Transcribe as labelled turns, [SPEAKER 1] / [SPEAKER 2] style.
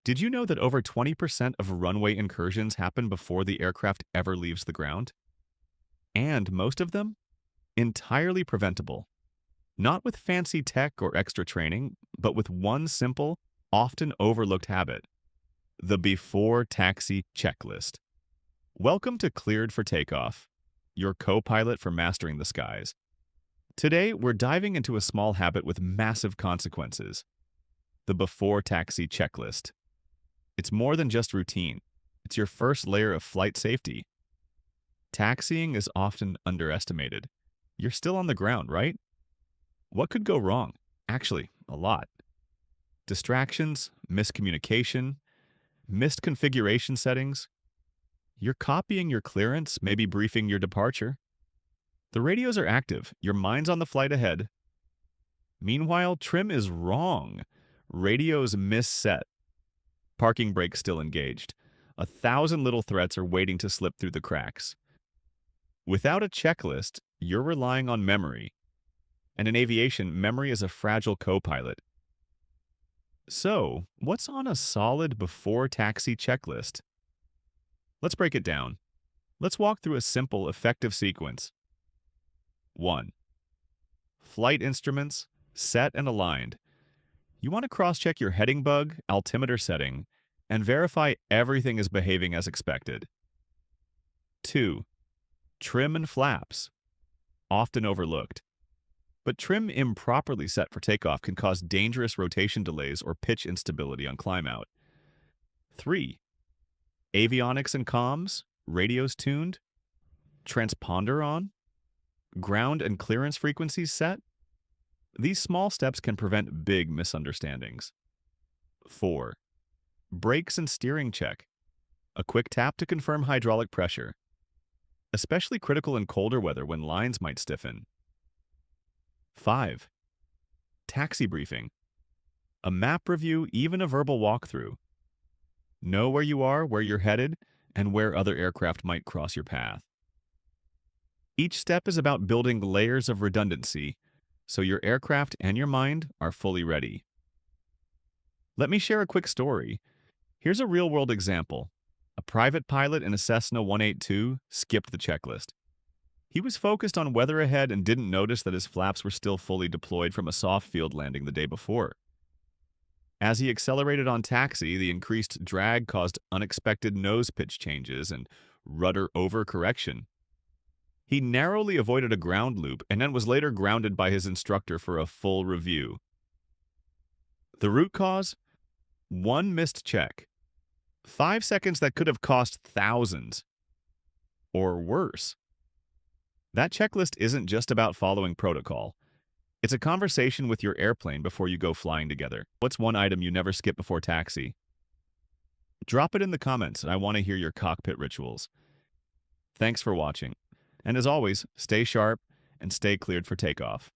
[SPEAKER 1] Did you know that over 20% of runway incursions happen before the aircraft ever leaves the ground? And most of them entirely preventable. Not with fancy tech or extra training, but with one simple, often overlooked habit: the before taxi checklist. Welcome to Cleared for Takeoff, your co-pilot for mastering the skies. Today, we're diving into a small habit with massive consequences: the before taxi checklist. It's more than just routine. It's your first layer of flight safety. Taxiing is often underestimated. You're still on the ground, right? What could go wrong? Actually, a lot. Distractions, miscommunication, missed configuration settings. You're copying your clearance, maybe briefing your departure. The radios are active. Your mind's on the flight ahead. Meanwhile, trim is wrong. Radios misset. Parking brake still engaged. 1,000 little threats are waiting to slip through the cracks. Without a checklist, you're relying on memory. And in aviation, memory is a fragile co-pilot. So, what's on a solid before taxi checklist? Let's break it down. Let's walk through a simple, effective sequence. 1. Flight instruments, set and aligned. You want to cross-check your heading bug, altimeter setting, and verify everything is behaving as expected. 2. Trim and flaps. Often overlooked. But trim improperly set for takeoff can cause dangerous rotation delays or pitch instability on climb-out. 3. Avionics and comms, radios tuned, transponder on, ground and clearance frequencies set. These small steps can prevent big misunderstandings. 4. Brakes and steering check. A quick tap to confirm hydraulic pressure. Especially critical in colder weather when lines might stiffen. 5. Taxi briefing. A map review, even a verbal walkthrough. Know where you are, where you're headed, and where other aircraft might cross your path. Each step is about building layers of redundancy, so your aircraft and your mind are fully ready. Let me share a quick story. Here's a real-world example. A private pilot in a Cessna 182 skipped the checklist. He was focused on weather ahead and didn't notice that his flaps were still fully deployed from a soft field landing the day before. As he accelerated on taxi, the increased drag caused unexpected nose pitch changes and rudder overcorrection. He narrowly avoided a ground loop and then was later grounded by his instructor for a full review. The root cause? One missed check. 5 seconds that could have cost thousands. Or worse. That checklist isn't just about following protocol. It's a conversation with your airplane before you go flying together. What's one item you never skip before taxi? Drop it in the comments, and I want to hear your cockpit rituals. Thanks for watching. And as always, stay sharp and stay cleared for takeoff.